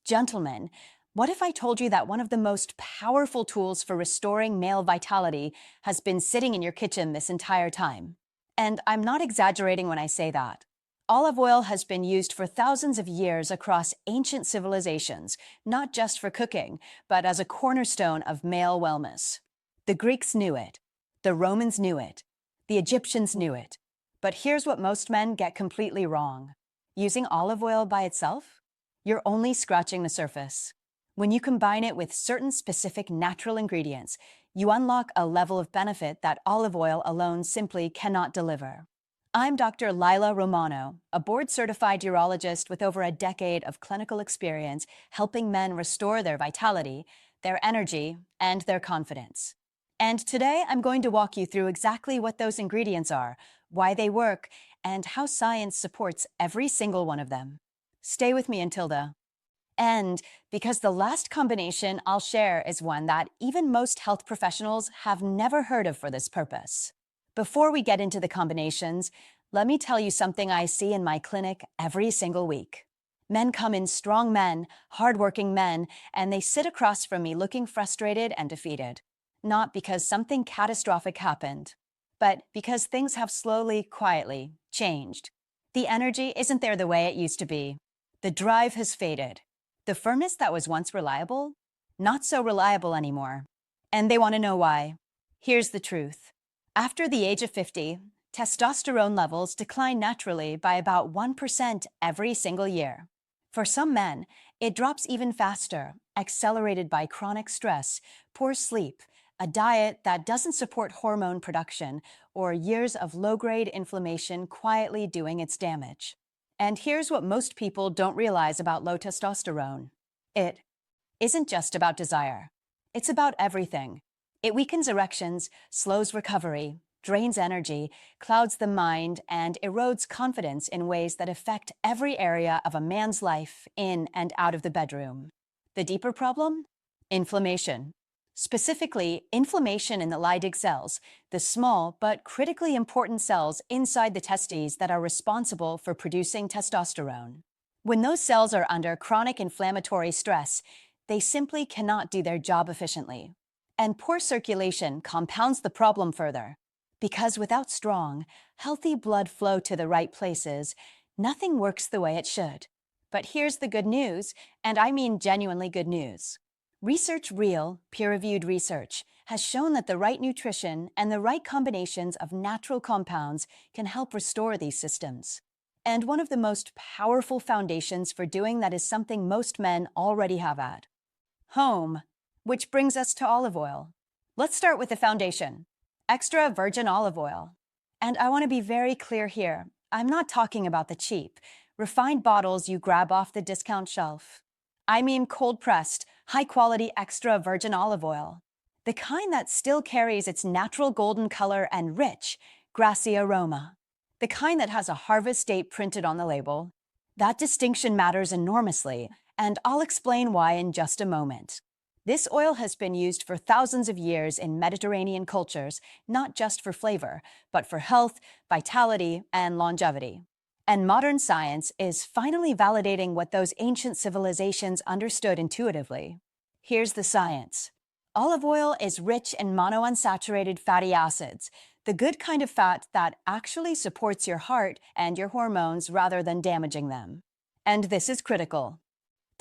Gentlemen, what if I told you that one of the most powerful tools for restoring male vitality has been sitting in your kitchen this entire time? And I'm not exaggerating when I say that. Olive oil has been used for thousands of years across ancient civilizations, not just for cooking, but as a cornerstone of male wellness. The Greeks knew it. The Romans knew it. The Egyptians knew it. But here's what most men get completely wrong. Using olive oil by itself? You're only scratching the surface. When you combine it with certain specific natural ingredients, you unlock a level of benefit that olive oil alone simply cannot deliver. I'm Dr. Lila Romano, a board-certified urologist with over a decade of clinical experience helping men restore their vitality, their energy, and their confidence. And today I'm going to walk you through exactly what those ingredients are, why they work, and how science supports every single one of them. Stay with me until the end, because the last combination I'll share is one that even most health professionals have never heard of for this purpose. Before we get into the combinations, let me tell you something I see in my clinic every single week. Men come in, strong men, hardworking men, and they sit across from me looking frustrated and defeated. Not because something catastrophic happened, but because things have slowly, quietly changed. The energy isn't there the way it used to be. The drive has faded. The firmness that was once reliable, not so reliable anymore. And they want to know why. Here's the truth. After the age of 50, testosterone levels decline naturally by about 1% every single year. For some men, it drops even faster, accelerated by chronic stress, poor sleep, a diet that doesn't support hormone production, or years of low-grade inflammation quietly doing its damage. And here's what most people don't realize about low testosterone. It isn't just about desire. It's about everything. It weakens erections, slows recovery, drains energy, clouds the mind, and erodes confidence in ways that affect every area of a man's life in and out of the bedroom. The deeper problem? Inflammation. Specifically, inflammation in the Leydig cells, the small but critically important cells inside the testes that are responsible for producing testosterone. When those cells are under chronic inflammatory stress, they simply cannot do their job efficiently. And poor circulation compounds the problem further. Because without strong, healthy blood flow to the right places, nothing works the way it should. But here's the good news, and I mean genuinely good news. Real, peer-reviewed research, has shown that the right nutrition and the right combinations of natural compounds can help restore these systems. And one of the most powerful foundations for doing that is something most men already have at home, which brings us to olive oil. Let's start with the foundation, extra virgin olive oil. And I want to be very clear here, I'm not talking about the cheap, refined bottles you grab off the discount shelf. I mean cold-pressed, high-quality extra virgin olive oil. The kind that still carries its natural golden color and rich, grassy aroma. The kind that has a harvest date printed on the label. That distinction matters enormously, and I'll explain why in just a moment. This oil has been used for thousands of years in Mediterranean cultures, not just for flavor, but for health, vitality, and longevity. And modern science is finally validating what those ancient civilizations understood intuitively. Here's the science. Olive oil is rich in monounsaturated fatty acids, the good kind of fat that actually supports your heart and your hormones rather than damaging them. And this is critical.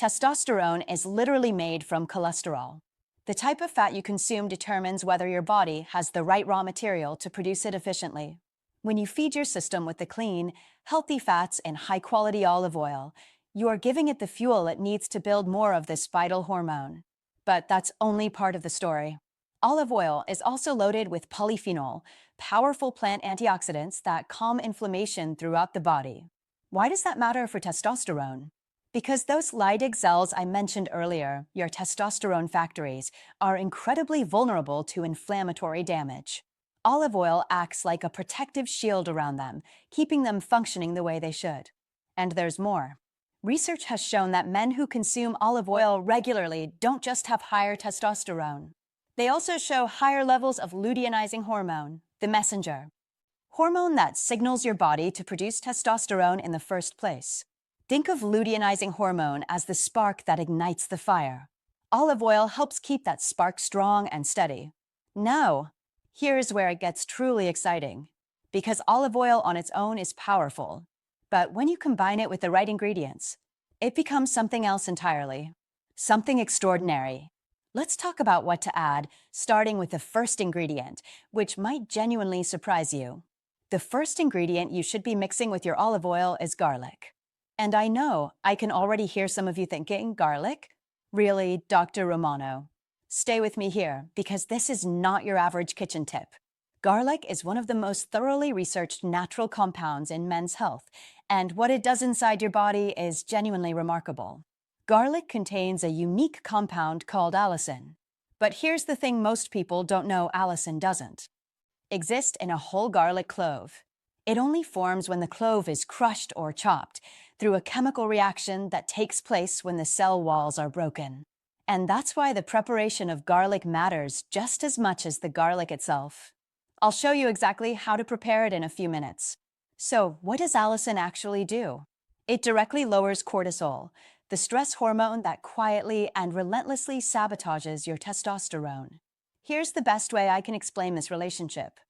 Testosterone is literally made from cholesterol. The type of fat you consume determines whether your body has the right raw material to produce it efficiently. When you feed your system with the clean, healthy fats and high-quality olive oil, you are giving it the fuel it needs to build more of this vital hormone. But that's only part of the story. Olive oil is also loaded with polyphenol, powerful plant antioxidants that calm inflammation throughout the body. Why does that matter for testosterone? Because those Leydig cells I mentioned earlier, your testosterone factories, are incredibly vulnerable to inflammatory damage. Olive oil acts like a protective shield around them, keeping them functioning the way they should. And there's more. Research has shown that men who consume olive oil regularly don't just have higher testosterone. They also show higher levels of luteinizing hormone, the messenger hormone that signals your body to produce testosterone in the first place. Think of luteinizing hormone as the spark that ignites the fire. Olive oil helps keep that spark strong and steady. Now, here's where it gets truly exciting. Because olive oil on its own is powerful, but when you combine it with the right ingredients, it becomes something else entirely. Something extraordinary. Let's talk about what to add, starting with the first ingredient, which might genuinely surprise you. The first ingredient you should be mixing with your olive oil is garlic. And I know, I can already hear some of you thinking, garlic? Really, Dr. Romano? Stay with me here, because this is not your average kitchen tip. Garlic is one of the most thoroughly researched natural compounds in men's health, and what it does inside your body is genuinely remarkable. Garlic contains a unique compound called allicin. But here's the thing most people don't know allicin doesn't exist in a whole garlic clove. It only forms when the clove is crushed or chopped through a chemical reaction that takes place when the cell walls are broken. And that's why the preparation of garlic matters just as much as the garlic itself. I'll show you exactly how to prepare it in a few minutes. So, what does allicin actually do? It directly lowers cortisol, the stress hormone that quietly and relentlessly sabotages your testosterone. Here's the best way I can explain this relationship.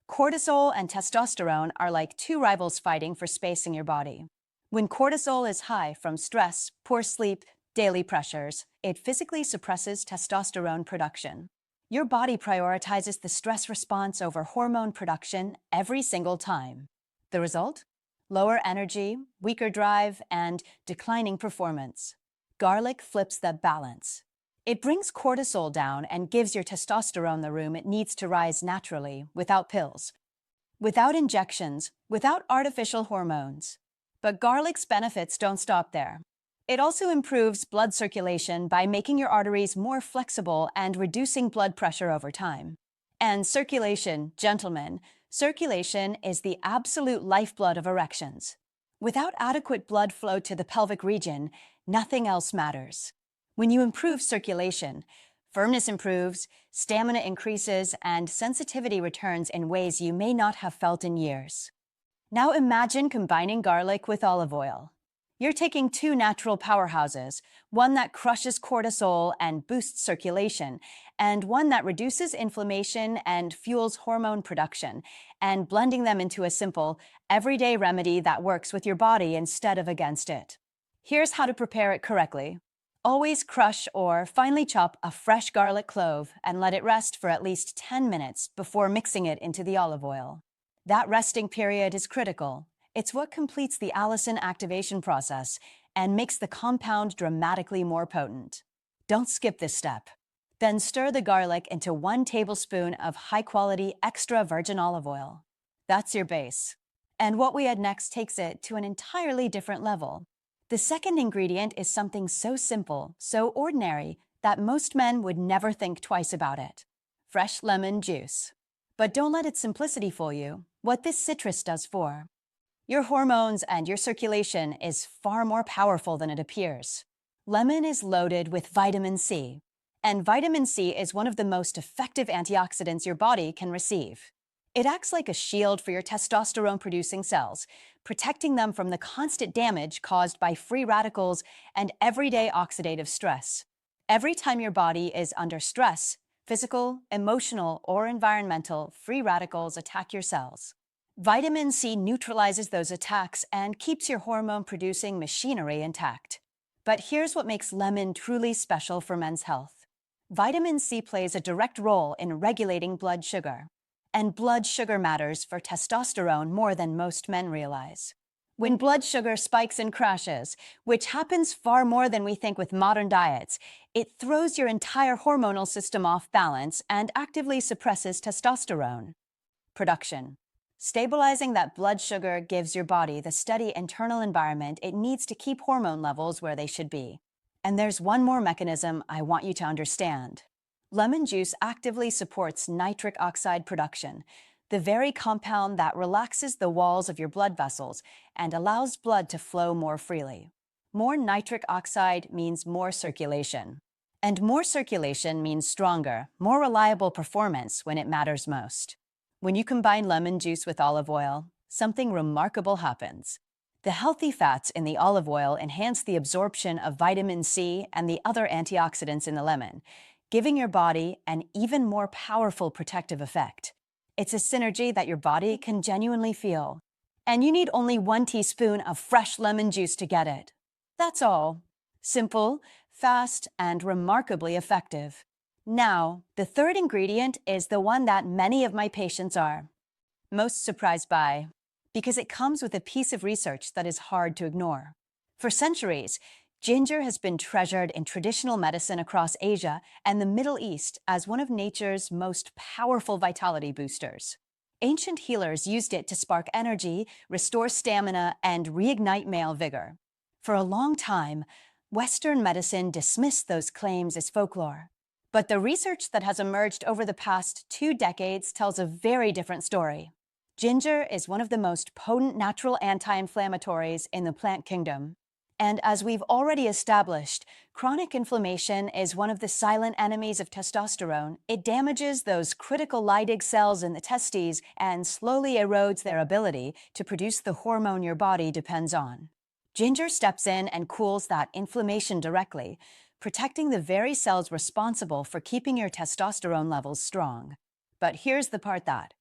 Cortisol and testosterone are like two rivals fighting for space in your body. When cortisol is high from stress, poor sleep, daily pressures, it physically suppresses testosterone production. Your body prioritizes the stress response over hormone production every single time. The result? Lower energy, weaker drive, and declining performance. Garlic flips that balance. It brings cortisol down and gives your testosterone the room it needs to rise naturally, without pills, without injections, without artificial hormones. But garlic's benefits don't stop there. It also improves blood circulation by making your arteries more flexible and reducing blood pressure over time. And circulation, gentlemen, circulation is the absolute lifeblood of erections. Without adequate blood flow to the pelvic region, nothing else matters. When you improve circulation, firmness improves, stamina increases, and sensitivity returns in ways you may not have felt in years. Now imagine combining garlic with olive oil. You're taking two natural powerhouses, one that crushes cortisol and boosts circulation, and one that reduces inflammation and fuels hormone production, and blending them into a simple, everyday remedy that works with your body instead of against it. Here's how to prepare it correctly. Always crush or finely chop a fresh garlic clove and let it rest for at least 10 minutes before mixing it into the olive oil. That resting period is critical. It's what completes the allicin activation process and makes the compound dramatically more potent. Don't skip this step. Then stir the garlic into 1 tablespoon of high-quality extra virgin olive oil. That's your base. And what we add next takes it to an entirely different level. The second ingredient is something so simple, so ordinary, that most men would never think twice about it. Fresh lemon juice. But don't let its simplicity fool you. What this citrus does for your hormones and your circulation is far more powerful than it appears. Lemon is loaded with vitamin C, and vitamin C is one of the most effective antioxidants your body can receive. It acts like a shield for your testosterone-producing cells, protecting them from the constant damage caused by free radicals and everyday oxidative stress. Every time your body is under stress, physical, emotional, or environmental, free radicals attack your cells. Vitamin C neutralizes those attacks and keeps your hormone-producing machinery intact. But here's what makes lemon truly special for men's health. Vitamin C plays a direct role in regulating blood sugar. And blood sugar matters for testosterone more than most men realize. When blood sugar spikes and crashes, which happens far more than we think with modern diets, it throws your entire hormonal system off balance and actively suppresses testosterone production. Stabilizing that blood sugar gives your body the steady internal environment it needs to keep hormone levels where they should be. And there's one more mechanism I want you to understand. Lemon juice actively supports nitric oxide production, the very compound that relaxes the walls of your blood vessels and allows blood to flow more freely. More nitric oxide means more circulation. And more circulation means stronger, more reliable performance when it matters most. When you combine lemon juice with olive oil, something remarkable happens. The healthy fats in the olive oil enhance the absorption of vitamin C and the other antioxidants in the lemon, giving your body an even more powerful protective effect. It's a synergy that your body can genuinely feel. And you need only 1 teaspoon of fresh lemon juice to get it. That's all. Simple, fast, and remarkably effective. Now, the third ingredient is the one that many of my patients are most surprised by, because it comes with a piece of research that is hard to ignore. For centuries, ginger has been treasured in traditional medicine across Asia and the Middle East as one of nature's most powerful vitality boosters. Ancient healers used it to spark energy, restore stamina, and reignite male vigor. For a long time, Western medicine dismissed those claims as folklore. But the research that has emerged over the past 2 decades tells a very different story. Ginger is one of the most potent natural anti-inflammatories in the plant kingdom. And as we've already established, chronic inflammation is one of the silent enemies of testosterone. It damages those critical Leydig cells in the testes and slowly erodes their ability to produce the hormone your body depends on. Ginger steps in and cools that inflammation directly, protecting the very cells responsible for keeping your testosterone levels strong. But here's the part that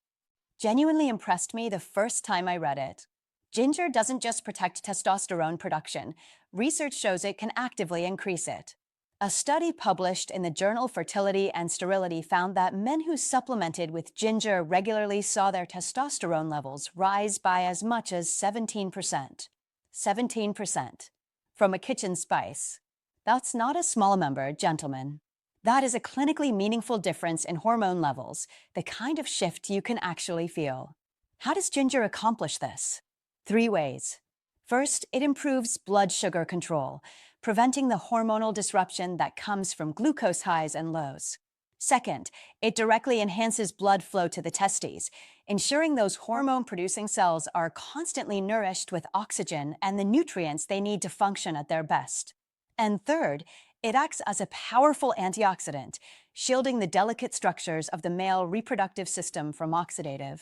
genuinely impressed me the first time I read it. Ginger doesn't just protect testosterone production. Research shows it can actively increase it. A study published in the journal Fertility and Sterility found that men who supplemented with ginger regularly saw their testosterone levels rise by as much as 17%. 17%. From a kitchen spice. That's not a small number, gentlemen. That is a clinically meaningful difference in hormone levels, the kind of shift you can actually feel. How does ginger accomplish this? 3 ways. First, it improves blood sugar control, preventing the hormonal disruption that comes from glucose highs and lows. Second, it directly enhances blood flow to the testes, ensuring those hormone-producing cells are constantly nourished with oxygen and the nutrients they need to function at their best. And third, it acts as a powerful antioxidant, shielding the delicate structures of the male reproductive system from oxidative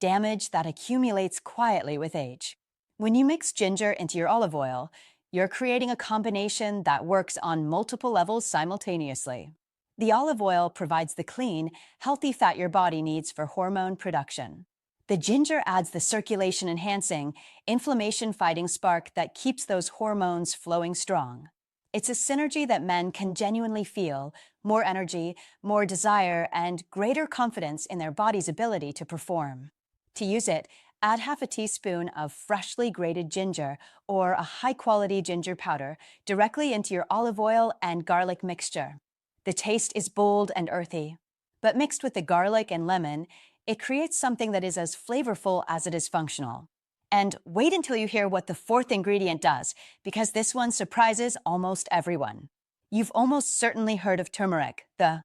damage that accumulates quietly with age. When you mix ginger into your olive oil, you're creating a combination that works on multiple levels simultaneously. The olive oil provides the clean, healthy fat your body needs for hormone production. The ginger adds the circulation-enhancing, inflammation-fighting spark that keeps those hormones flowing strong. It's a synergy that men can genuinely feel: more energy, more desire, and greater confidence in their body's ability to perform. To use it, add half a teaspoon of freshly grated ginger or a high-quality ginger powder directly into your olive oil and garlic mixture. The taste is bold and earthy, but mixed with the garlic and lemon, it creates something that is as flavorful as it is functional. And wait until you hear what the fourth ingredient does, because this one surprises almost everyone. You've almost certainly heard of turmeric, the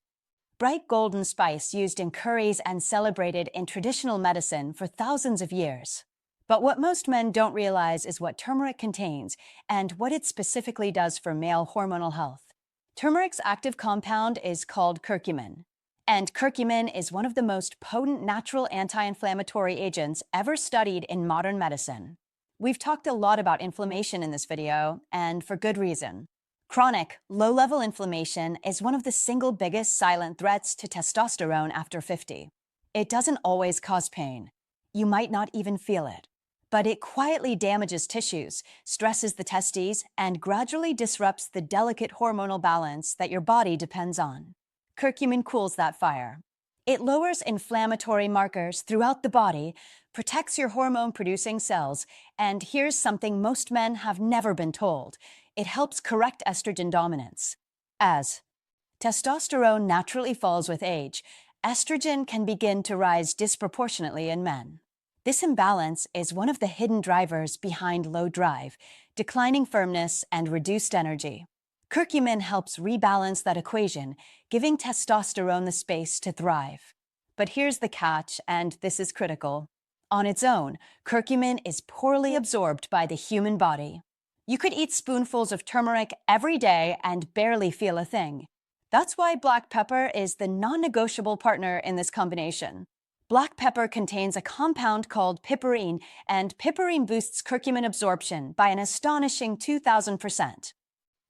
bright golden spice used in curries and celebrated in traditional medicine for thousands of years. But what most men don't realize is what turmeric contains and what it specifically does for male hormonal health. Turmeric's active compound is called curcumin. And curcumin is one of the most potent natural anti-inflammatory agents ever studied in modern medicine. We've talked a lot about inflammation in this video, and for good reason. Chronic, low-level inflammation is one of the single biggest silent threats to testosterone after 50. It doesn't always cause pain. You might not even feel it. But it quietly damages tissues, stresses the testes, and gradually disrupts the delicate hormonal balance that your body depends on. Curcumin cools that fire. It lowers inflammatory markers throughout the body, protects your hormone-producing cells, and here's something most men have never been told: it helps correct estrogen dominance. As testosterone naturally falls with age, estrogen can begin to rise disproportionately in men. This imbalance is one of the hidden drivers behind low drive, declining firmness, and reduced energy. Curcumin helps rebalance that equation, giving testosterone the space to thrive. But here's the catch, and this is critical. On its own, curcumin is poorly absorbed by the human body. You could eat spoonfuls of turmeric every day and barely feel a thing. That's why black pepper is the non-negotiable partner in this combination. Black pepper contains a compound called piperine, and piperine boosts curcumin absorption by an astonishing 2,000%.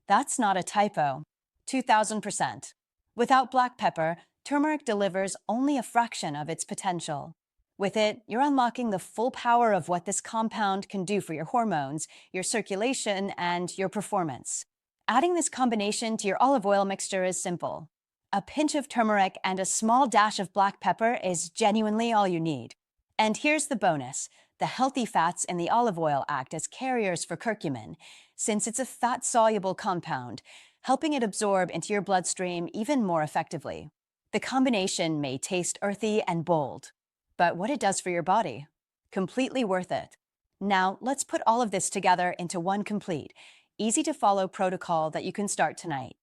That's not a typo. 2,000%. Without black pepper, turmeric delivers only a fraction of its potential. With it, you're unlocking the full power of what this compound can do for your hormones, your circulation, and your performance. Adding this combination to your olive oil mixture is simple. A pinch of turmeric and a small dash of black pepper is genuinely all you need. And here's the bonus. The healthy fats in the olive oil act as carriers for curcumin, since it's a fat-soluble compound, helping it absorb into your bloodstream even more effectively. The combination may taste earthy and bold, but what it does for your body, completely worth it. Now, let's put all of this together into one complete, easy-to-follow protocol that you can start tonight.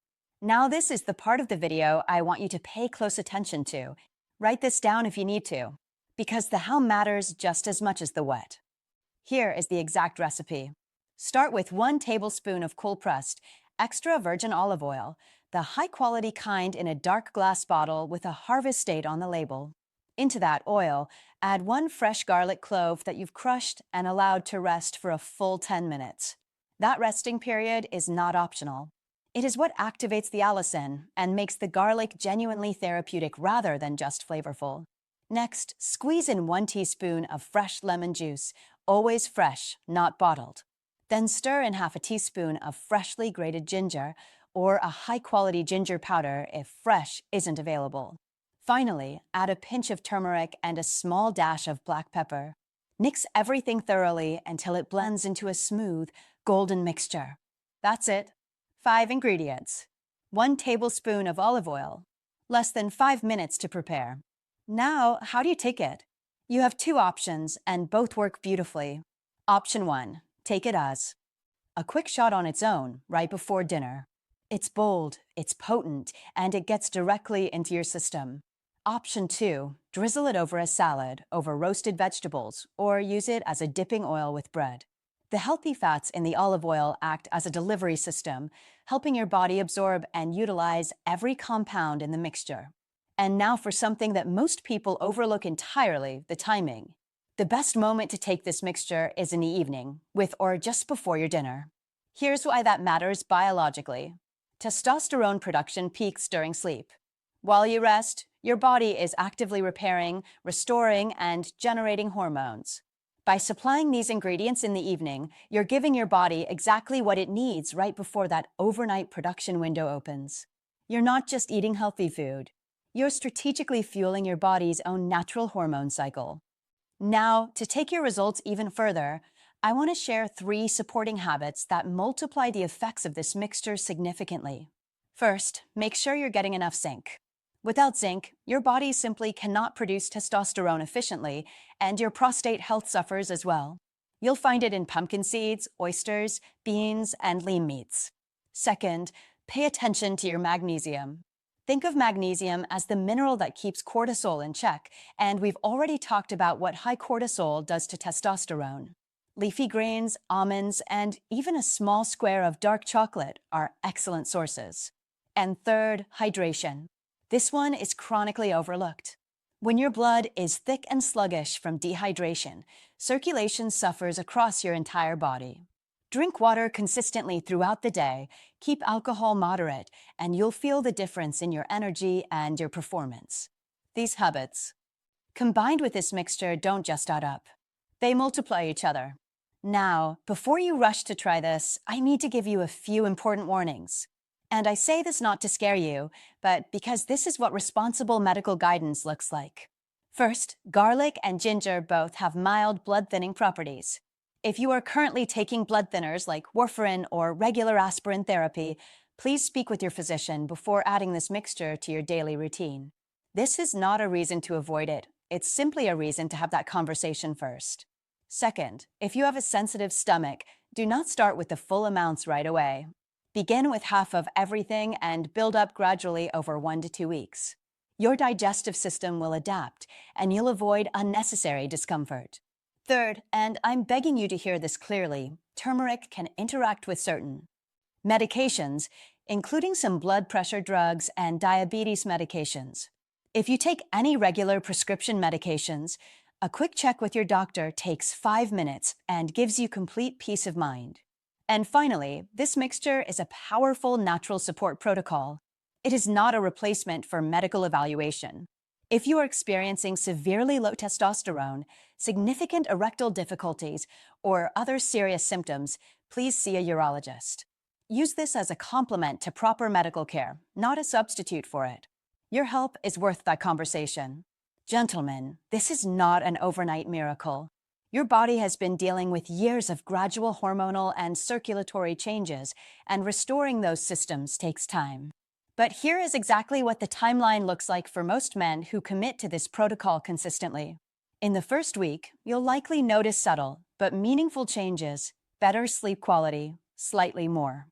Now, this is the part of the video I want you to pay close attention to. Write this down if you need to, because the how matters just as much as the what. Here is the exact recipe. Start with 1 tablespoon of cold-pressed, extra virgin olive oil, the high-quality kind in a dark glass bottle with a harvest date on the label. Into that oil, add 1 fresh garlic clove that you've crushed and allowed to rest for a full 10 minutes. That resting period is not optional. It is what activates the allicin and makes the garlic genuinely therapeutic rather than just flavorful. Next, squeeze in 1 teaspoon of fresh lemon juice, always fresh, not bottled. Then stir in half a teaspoon of freshly grated ginger, or a high-quality ginger powder if fresh isn't available. Finally, add a pinch of turmeric and a small dash of black pepper. Mix everything thoroughly until it blends into a smooth, golden mixture. That's it. 5 ingredients. 1 tablespoon of olive oil. Less than 5 minutes to prepare. Now, how do you take it? You have 2 options, and both work beautifully. Option 1. Take it as a quick shot on its own, right before dinner. It's bold, it's potent, and it gets directly into your system. Option 2. Drizzle it over a salad, over roasted vegetables, or use it as a dipping oil with bread. The healthy fats in the olive oil act as a delivery system, helping your body absorb and utilize every compound in the mixture. And now for something that most people overlook entirely, the timing. The best moment to take this mixture is in the evening, with or just before your dinner. Here's why that matters biologically. Testosterone production peaks during sleep. While you rest, your body is actively repairing, restoring, and generating hormones. By supplying these ingredients in the evening, you're giving your body exactly what it needs right before that overnight production window opens. You're not just eating healthy food. You're strategically fueling your body's own natural hormone cycle. Now, to take your results even further, I want to share 3 supporting habits that multiply the effects of this mixture significantly. First, make sure you're getting enough zinc. Without zinc, your body simply cannot produce testosterone efficiently, and your prostate health suffers as well. You'll find it in pumpkin seeds, oysters, beans, and lean meats. Second, pay attention to your magnesium. Think of magnesium as the mineral that keeps cortisol in check, and we've already talked about what high cortisol does to testosterone. Leafy greens, almonds, and even a small square of dark chocolate are excellent sources. And third, hydration. This one is chronically overlooked. When your blood is thick and sluggish from dehydration, circulation suffers across your entire body. Drink water consistently throughout the day, keep alcohol moderate, and you'll feel the difference in your energy and your performance. These habits, combined with this mixture, don't just add up. They multiply each other. Now, before you rush to try this, I need to give you a few important warnings. And I say this not to scare you, but because this is what responsible medical guidance looks like. First, garlic and ginger both have mild blood-thinning properties. If you are currently taking blood thinners like warfarin or regular aspirin therapy, please speak with your physician before adding this mixture to your daily routine. This is not a reason to avoid it. It's simply a reason to have that conversation first. Second, if you have a sensitive stomach, do not start with the full amounts right away. Begin with half of everything and build up gradually over 1 to 2 weeks. Your digestive system will adapt, and you'll avoid unnecessary discomfort. Third, and I'm begging you to hear this clearly, turmeric can interact with certain medications, including some blood pressure drugs and diabetes medications. If you take any regular prescription medications, a quick check with your doctor takes 5 minutes and gives you complete peace of mind. And finally, this mixture is a powerful natural support protocol. It is not a replacement for medical evaluation. If you are experiencing severely low testosterone, significant erectile difficulties, or other serious symptoms, please see a urologist. Use this as a complement to proper medical care, not a substitute for it. Your help is worth that conversation. Gentlemen, this is not an overnight miracle. Your body has been dealing with years of gradual hormonal and circulatory changes, and restoring those systems takes time. But here is exactly what the timeline looks like for most men who commit to this protocol consistently. In the first week, you'll likely notice subtle but meaningful changes: better sleep quality, slightly more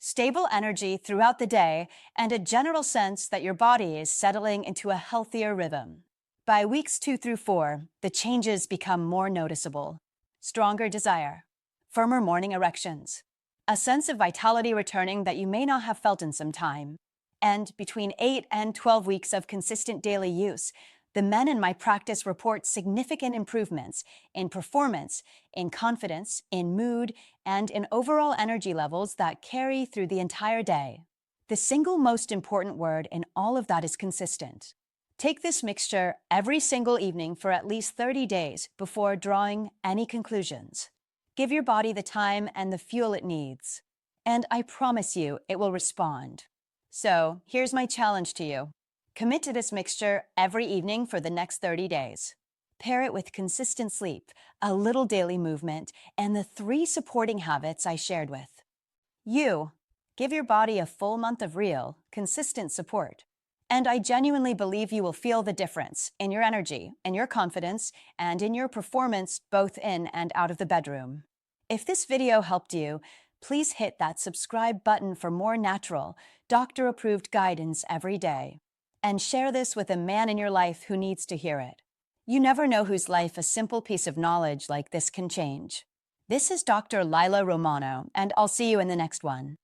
stable energy throughout the day, and a general sense that your body is settling into a healthier rhythm. By weeks 2 through 4, the changes become more noticeable: stronger desire, firmer morning erections, a sense of vitality returning that you may not have felt in some time. And between 8 and 12 weeks of consistent daily use, the men in my practice report significant improvements in performance, in confidence, in mood, and in overall energy levels that carry through the entire day. The single most important word in all of that is consistent. Take this mixture every single evening for at least 30 days before drawing any conclusions. Give your body the time and the fuel it needs, and I promise you it will respond. So, here's my challenge to you. Commit to this mixture every evening for the next 30 days. Pair it with consistent sleep, a little daily movement, and the 3 supporting habits I shared with you. Give your body a full month of real, consistent support. And I genuinely believe you will feel the difference in your energy, in your confidence, and in your performance both in and out of the bedroom. If this video helped you, please hit that subscribe button for more natural, doctor-approved guidance every day. And share this with a man in your life who needs to hear it. You never know whose life a simple piece of knowledge like this can change. This is Dr. Lila Romano, and I'll see you in the next one.